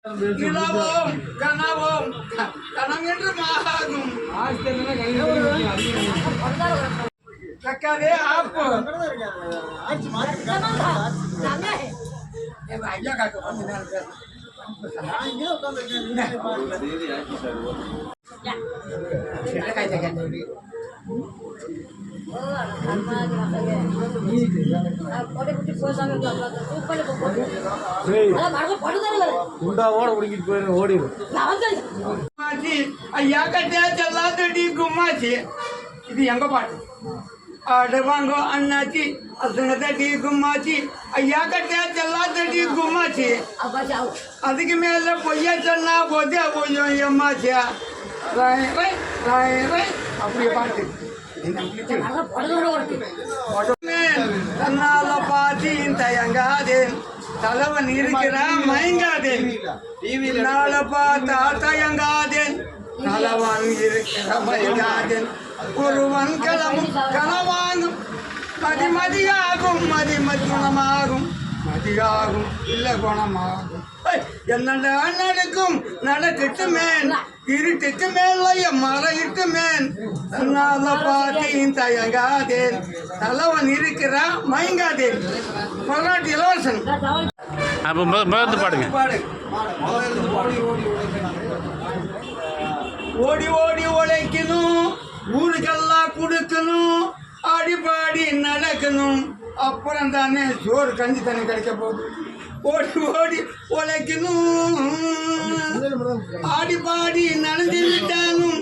இளவோம் கனவோம் கனம் என்று மாகும் தக்காதே ஆப்பு ஐயா காட்டு கொஞ்ச நேரம் ஐயா கட்டியா செல்லாதடி கும்மாச்சி இது எங்க பாட்டு ஆடுவாங்கோ அண்ணாச்சி அசனதடி கும்மாச்சி ஐயா கட்டியா செல்லாதடி கும்மாச்சி அதுக்கு மேல பொய்யா சொன்னா போதே பொய்யும் எம்மாச்சியா அப்படியே பாட்டு தன்னால பாத்தி தயங்காதேன் தலைவன் இருக்கிறான் மயங்காதேன் நாள பார்த்தா தயங்காதேன் தலைவன் இருக்கிற மயங்காதேன் ஒருவன் கனவாங்கும் மதிமதியாகும் மதிமகுணமாகும் மதியாகும் இல்ல குணமாகும் என்னடா நடக்கும் நடக்கிட்டு மேன் இருட்டிட்டு மேல மறையிட்டு மேன் தன்னால பாத்தீன் தயங்காதேன் தலைவன் இருக்கிறான் மயங்காதேன் மராட்டி இலவசன் பாடுங்க. ஓடி ஓடி உழைக்கணும் ஊருக்கெல்லாம் கொடுக்கணும் ஆடிப்பாடி நடக்கணும் அப்புறம் தானே சோறு கஞ்சி தண்ணி கிடைக்க போகுது ஓடி ஓடி உழைக்கணும் ஆடி பாடி நடந்து விட்டாலும்